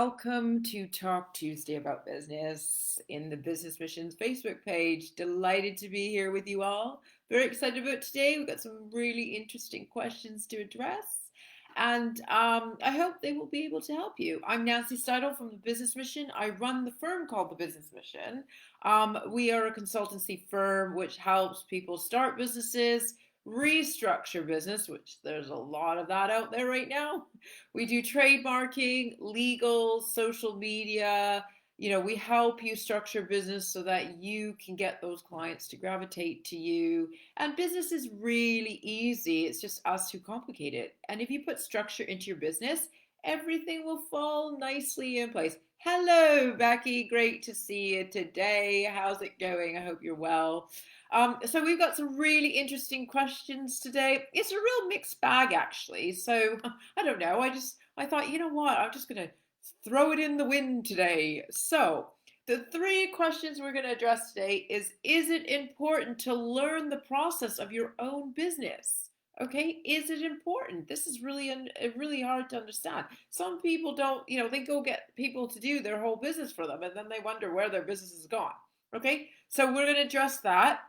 Welcome to Talk Tuesday about business in the Business Missions Facebook page. Delighted to be here with you all. Very excited about today. We've got some really interesting questions to address, and I hope they will be able to help you. I'm Nancy Steidel from the Business Mission. I run the firm called the Business Mission. We are a consultancy firm which helps people start businesses, restructure business, which there's a lot of that out there right now. We do trademarking, legal, social media. We help you structure business so that you can get those clients to gravitate to you. And business is really easy. It's just us who complicate it. And if you put structure into your business, everything will fall nicely in place. Hello, Becky. Great to see you today. How's it going? I hope you're well. So we've got some really interesting questions today. It's a real mixed bag, actually. So I don't know. I thought, you know what? I'm just gonna throw it in the wind today. So the three questions we're gonna address today is it important to learn the process of your own business? Okay, is it important? This is really hard to understand. Some people don't, they go get people to do their whole business for them, and then they wonder where their business is gone. Okay, so we're gonna address that.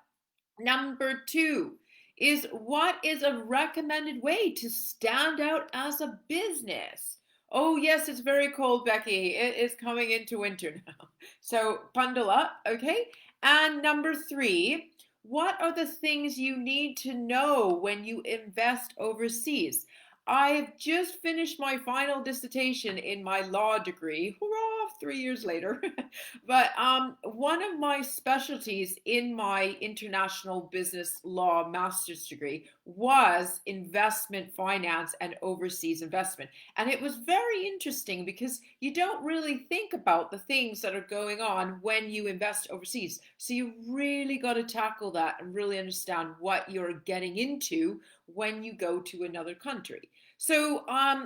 Number two is what is a recommended way to stand out as a business? Oh, yes, it's very cold, Becky. It is coming into winter now. So bundle up, okay? And number three, what are the things you need to know when you invest overseas? I've just finished my final dissertation in my law degree. Hurrah, 3 years later. But one of my specialties in my international business law master's degree was investment finance and overseas investment. And it was very interesting because you don't really think about the things that are going on when you invest overseas. So you really got to tackle that and really understand what you're getting into when you go to another country. So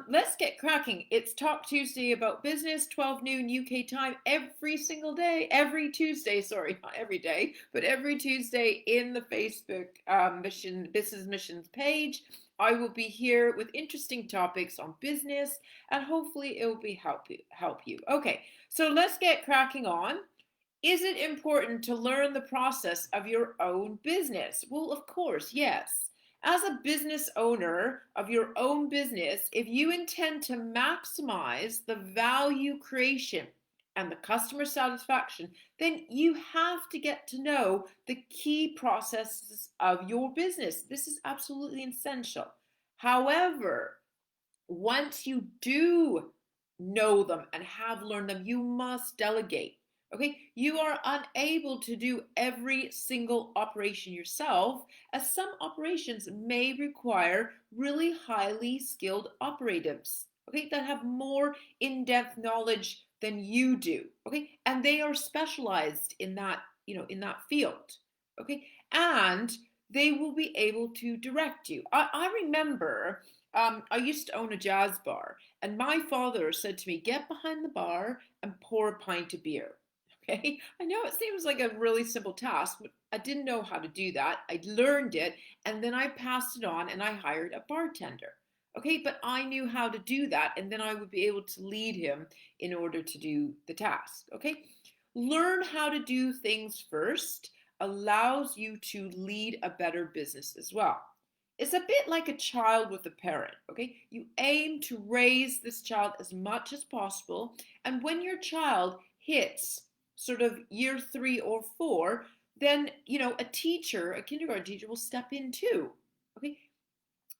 let's get cracking. It's Talk Tuesday about business, 12 noon UK time, every single day, every Tuesday, sorry, not every day, but every Tuesday in the Facebook Business Missions page. I will be here with interesting topics on business, and hopefully it will be help you. Okay, so let's get cracking on. Is it important to learn the process of your own business? Well, of course, yes. As a business owner of your own business, if you intend to maximize the value creation and the customer satisfaction, then you have to get to know the key processes of your business. This is absolutely essential. However, once you do know them and have learned them, you must delegate. Okay, you are unable to do every single operation yourself, as some operations may require really highly skilled operatives, okay, that have more in-depth knowledge than you do, okay, and they are specialized in that, in that field, okay, and they will be able to direct you. I remember I used to own a jazz bar, and my father said to me, "Get behind the bar and pour a pint of beer." Okay, I know it seems like a really simple task, but I didn't know how to do that. I learned it, and then I passed it on, and I hired a bartender. Okay, but I knew how to do that, and then I would be able to lead him in order to do the task. Okay, learn how to do things first allows you to lead a better business as well. It's a bit like a child with a parent, okay? You aim to raise this child as much as possible, and when your child hits sort of year 3 or 4, then, a teacher, a kindergarten teacher will step in too, okay?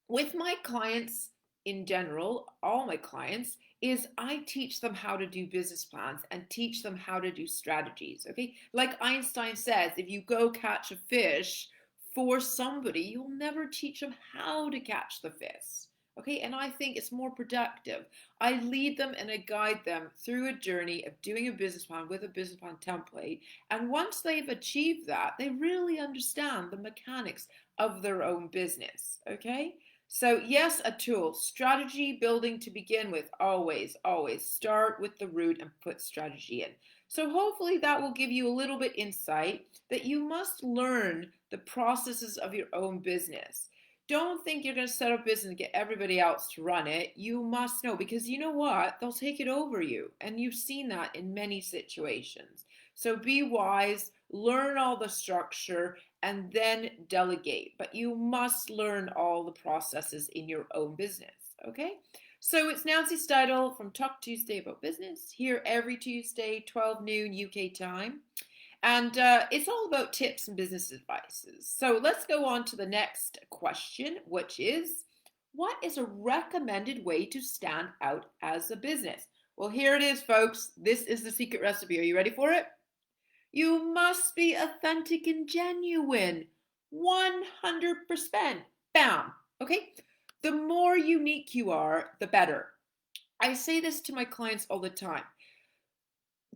With my clients in general, all my clients, is I teach them how to do business plans and teach them how to do strategies, okay? Like Einstein says, if you go catch a fish for somebody, you'll never teach them how to catch the fish. Okay, and I think it's more productive. I lead them and I guide them through a journey of doing a business plan with a business plan template. And once they've achieved that, they really understand the mechanics of their own business. Okay, so yes, a tool, strategy building to begin with. Always start with the root and put strategy in. So hopefully that will give you a little bit insight that you must learn the processes of your own business. Don't think you're going to set up business and get everybody else to run it. You must know, because you know what? They'll take it over you. And you've seen that in many situations. So be wise, learn all the structure, and then delegate. But you must learn all the processes in your own business. Okay? So it's Nancy Steidel from Talk Tuesday About Business, here every Tuesday, 12 noon UK time. And it's all about tips and business advices. So let's go on to the next question, which is, what is a recommended way to stand out as a business? Well, here it is, folks. This is the secret recipe. Are you ready for it? You must be authentic and genuine. 100%. Bam. Okay? The more unique you are, the better. I say this to my clients all the time.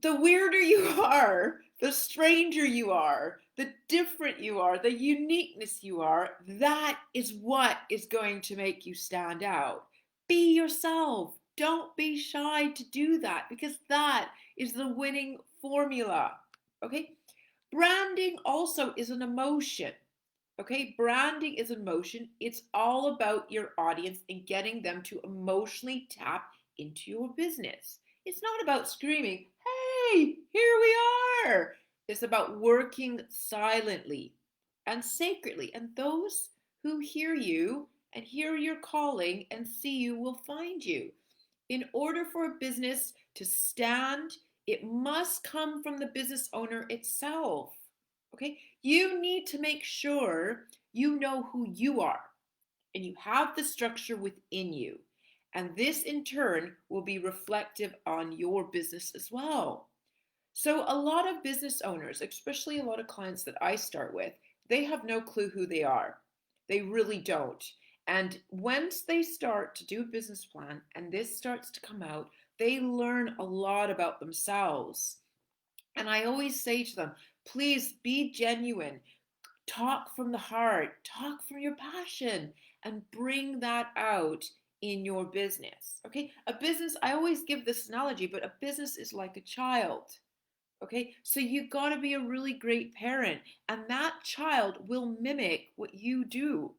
The weirder you are, the stranger you are, the different you are, the uniqueness you are, that is what is going to make you stand out. Be yourself. Don't be shy to do that, because that is the winning formula. Okay? Branding also is an emotion. Okay? Branding is an emotion. It's all about your audience and getting them to emotionally tap into your business. It's not about screaming, hey, here we are. It's about working silently and sacredly. And those who hear you and hear your calling and see you will find you. In order for a business to stand, it must come from the business owner itself. Okay? You need to make sure you know who you are and you have the structure within you. And this in turn will be reflective on your business as well. So a lot of business owners, especially a lot of clients that I start with, they have no clue who they are. They really don't. And once they start to do a business plan and this starts to come out, they learn a lot about themselves. And I always say to them, please be genuine. Talk from the heart, talk from your passion, and bring that out in your business. Okay? A business, I always give this analogy, but a business is like a child. Okay? So you got to be a really great parent, and that child will mimic what you do.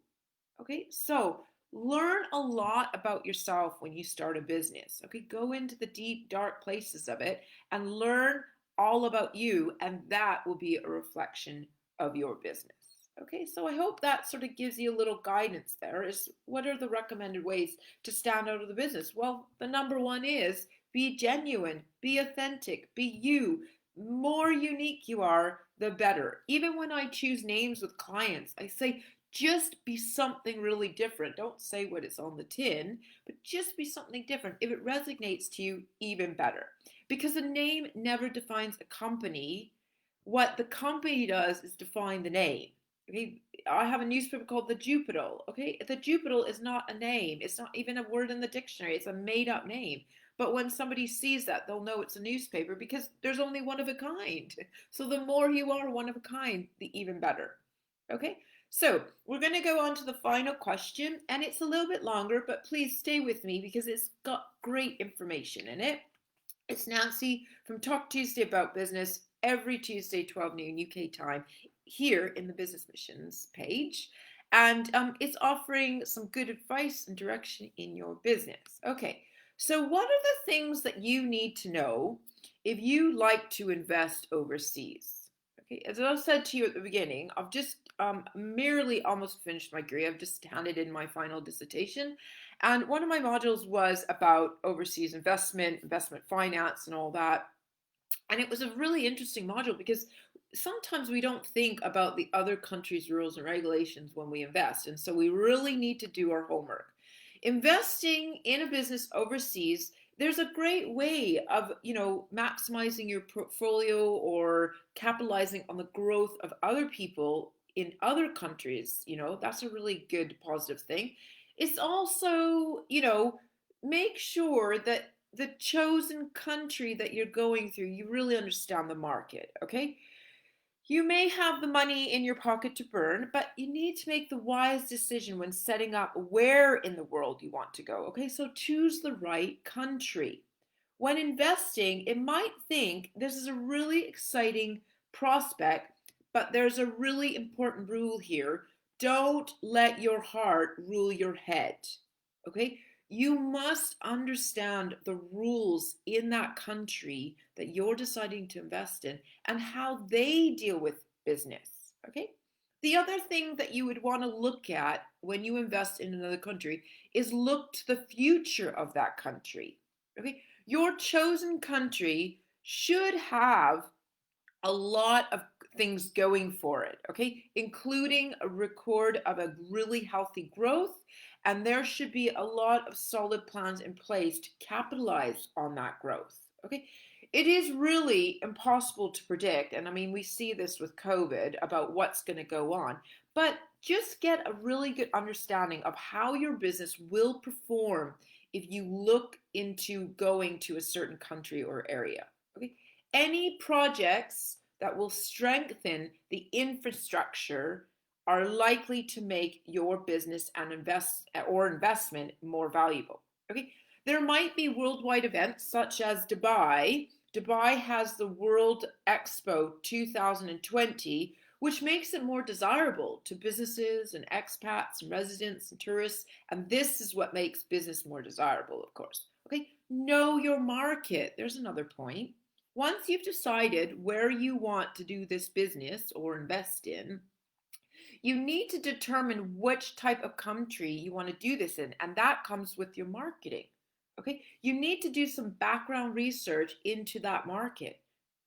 Okay? So learn a lot about yourself when you start a business. Okay? Go into the deep, dark places of it and learn all about you, and that will be a reflection of your business. Okay, so I hope that sort of gives you a little guidance there. Is what are the recommended ways to stand out of the business? Well, the number one is be genuine, be authentic, be you. More unique you are, the better. Even when I choose names with clients, I say just be something really different. Don't say what is on the tin, but just be something different. If it resonates to you, even better. Because a name never defines a company. What the company does is define the name. Okay, I have a newspaper called the Jupiter. Okay, the Jupiter is not a name. It's not even a word in the dictionary. It's a made-up name. But when somebody sees that, they'll know it's a newspaper because there's only one of a kind. So the more you are one of a kind, the even better. Okay, so we're going to go on to the final question, and it's a little bit longer, but please stay with me because it's got great information in it. It's Nancy from Talk Tuesday About Business, every Tuesday, 12 noon UK time, here in the Business Missions page. And it's offering some good advice and direction in your business. Okay, so what are the things that you need to know if you like to invest overseas? Okay, as I said to you at the beginning, I've just merely almost finished my degree. I've just handed in my final dissertation. And one of my modules was about overseas investment, investment finance, and all that. And it was a really interesting module because sometimes we don't think about the other countries' rules and regulations when we invest. And so we really need to do our homework. Investing in a business overseas, there's a great way of, maximizing your portfolio or capitalizing on the growth of other people in other countries. That's a really good positive thing. It's also, make sure that the chosen country that you're going through, you really understand the market, okay? You may have the money in your pocket to burn, but you need to make the wise decision when setting up where in the world you want to go, okay? So choose the right country. When investing, it might think this is a really exciting prospect, but there's a really important rule here. Don't let your heart rule your head. Okay? You must understand the rules in that country that you're deciding to invest in and how they deal with business. Okay? The other thing that you would want to look at when you invest in another country is look to the future of that country. Okay? Your chosen country should have a lot of things going for it, okay, including a record of a really healthy growth. And there should be a lot of solid plans in place to capitalize on that growth, okay. It is really impossible to predict, and I mean, we see this with COVID about what's going to go on, but just get a really good understanding of how your business will perform if you look into going to a certain country or area, okay. Any projects that will strengthen the infrastructure are likely to make your business and investment more valuable. Okay, there might be worldwide events such as Dubai. Dubai has the World Expo 2020, which makes it more desirable to businesses and expats and residents and tourists. And this is what makes business more desirable, of course. Okay, know your market. There's another point. Once you've decided where you want to do this business or invest in, you need to determine which type of country you want to do this in, and that comes with your marketing. Okay, you need to do some background research into that market.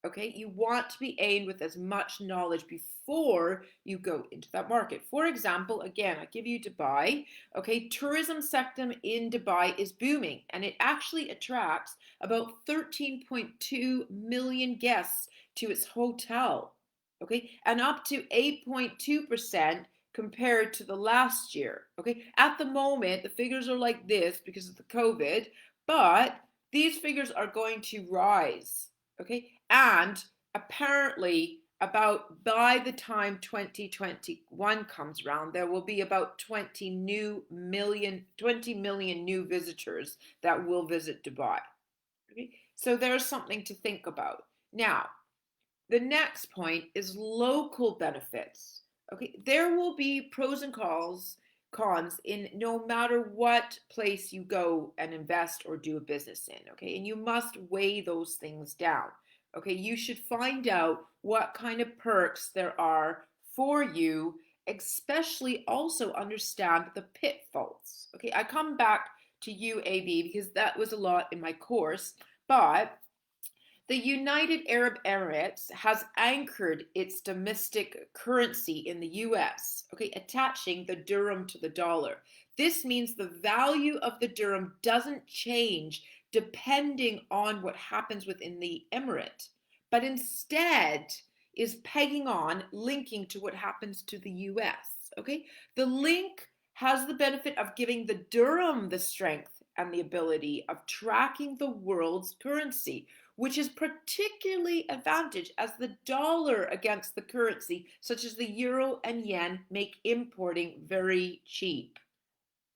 Okay, you want to be aimed with as much knowledge before you go into that market. For example, again, I give you Dubai. Okay, tourism sector in Dubai is booming, and it actually attracts about 13.2 million guests to its hotel. Okay, and up to 8.2% compared to the last year. Okay, at the moment, the figures are like this because of the COVID, but these figures are going to rise. Okay, and apparently, about by the time 2021 comes around, there will be about 20 million new visitors that will visit Dubai. Okay, so there's something to think about. Now, the next point is local benefits. Okay, there will be pros and cons in no matter what place you go and invest or do a business in, okay? And you must weigh those things down. Okay, you should find out what kind of perks there are for you, especially also understand the pitfalls. Okay, I come back to UAB because that was a lot in my course, but the United Arab Emirates has anchored its domestic currency in the US, okay, attaching the dirham to the dollar. This means the value of the dirham doesn't change depending on what happens within the emirate, but instead is pegging on, linking to what happens to the US, okay? The link has the benefit of giving the dirham the strength and the ability of tracking the world's currency, which is particularly advantaged as the dollar against the currency, such as the euro and yen, make importing very cheap.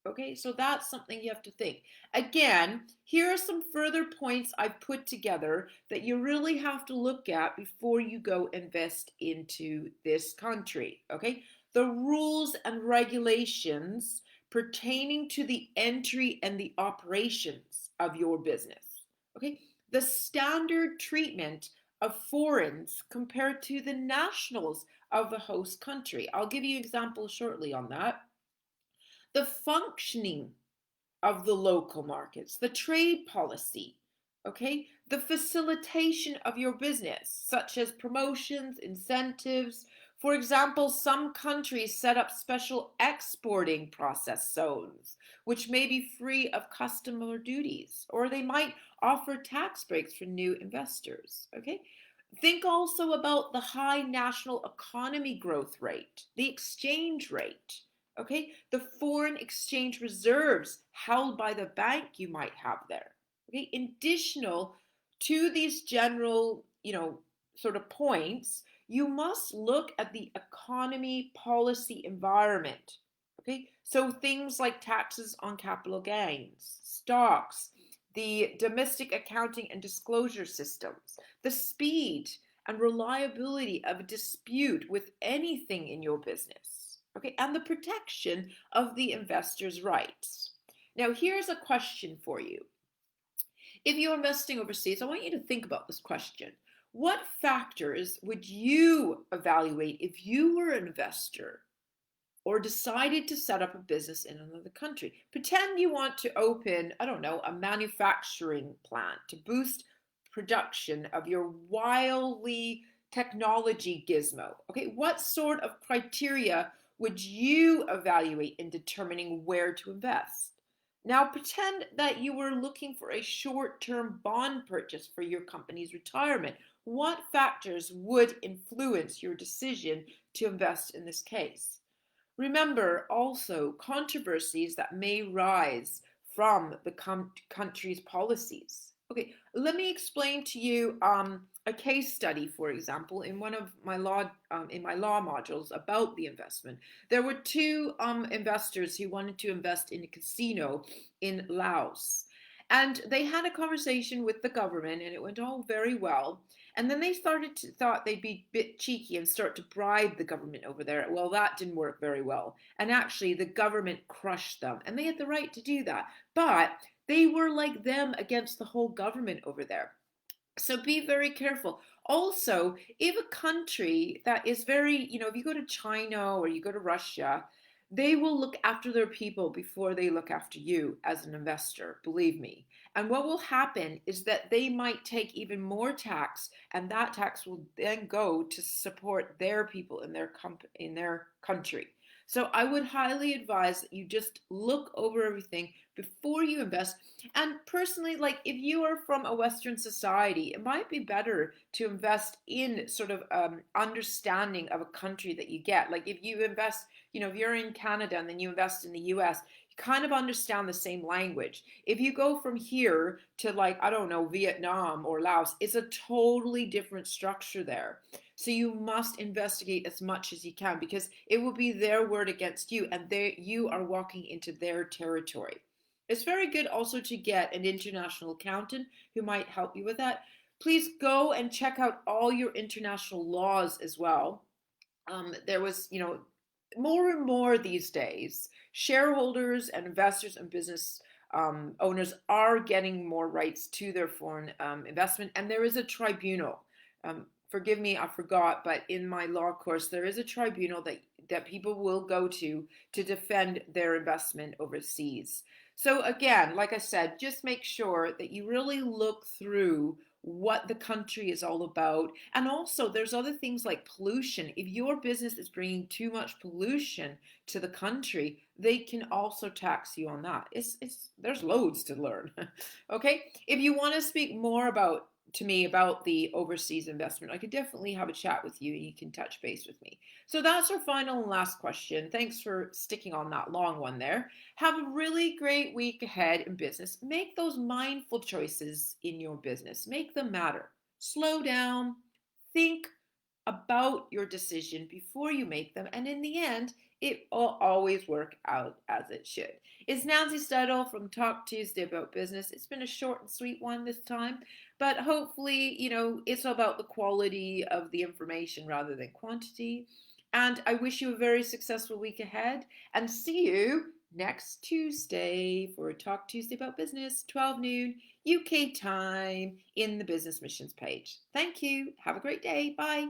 Okay, so that's something you have to think. Again, here are some further points I've put together that you really have to look at before you go invest into this country. Okay, the rules and regulations pertaining to the entry and the operations of your business. Okay, the standard treatment of foreigners compared to the nationals of the host country. I'll give you examples shortly on that. The functioning of the local markets, the trade policy, okay, the facilitation of your business, such as promotions, incentives. For example, some countries set up special exporting process zones, which may be free of customer duties, or they might offer tax breaks for new investors, okay? Think also about the high national economy growth rate, the exchange rate, okay? The foreign exchange reserves held by the bank you might have there, okay? Additional to these general, sort of points, you must look at the economy policy environment, okay? So things like taxes on capital gains, stocks, the domestic accounting and disclosure systems, the speed and reliability of a dispute with anything in your business. okay, and the protection of the investor's rights. Now, here's a question for you. If you're investing overseas, I want you to think about this question. What factors would you evaluate if you were an investor or decided to set up a business in another country? Pretend you want to open, I don't know, a manufacturing plant to boost production of your wildly technology gizmo. Okay, what sort of criteria would you evaluate in determining where to invest? Now, pretend that you were looking for a short term bond purchase for your company's retirement. What factors would influence your decision to invest in this case? Remember also controversies that may rise from the country's policies. Okay, let me explain to you a case study, for example, in one of my law modules about the investment. There were two investors who wanted to invest in a casino in Laos. And they had a conversation with the government, and it went all very well. And then they thought they'd be a bit cheeky and start to bribe the government over there. Well, that didn't work very well. And actually, the government crushed them. And they had the right to do that. But they were like them against the whole government over there. So be very careful. Also, if a country that is very, if you go to China or you go to Russia, they will look after their people before they look after you as an investor, believe me. And what will happen is that they might take even more tax, and that tax will then go to support their people in their country. So I would highly advise that you just look over everything before you invest. And personally, like if you are from a Western society, it might be better to invest in sort of understanding of a country that you get. Like if you invest, if you're in Canada and then you invest in the US, you kind of understand the same language. If you go from here to like, I don't know, Vietnam or Laos, it's a totally different structure there. So you must investigate as much as you can because it will be their word against you and you are walking into their territory. It's very good also to get an international accountant who might help you with that. Please go and check out all your international laws as well. There was, more and more these days, shareholders and investors and business owners are getting more rights to their foreign investment, and there is a tribunal. Forgive me, I forgot, but in my law course, there is a tribunal that people will go to defend their investment overseas. So again, like I said, just make sure that you really look through what the country is all about. And also, there's other things like pollution. If your business is bringing too much pollution to the country, they can also tax you on that. There's loads to learn. Okay, if you want to speak more to me about the overseas investment, I could definitely have a chat with you. You can touch base with me. So that's our final and last question. Thanks for sticking on that long one there. Have a really great week ahead in business. Make those mindful choices in your business. Make them matter. Slow down. Think about your decision before you make them. And in the end, it will always work out as it should. It's Nancy Steidel from Talk Tuesday About Business. It's been a short and sweet one this time, but hopefully, it's about the quality of the information rather than quantity. And I wish you a very successful week ahead and see you next Tuesday for Talk Tuesday About Business, 12 noon UK time in the Business Missions page. Thank you. Have a great day. Bye.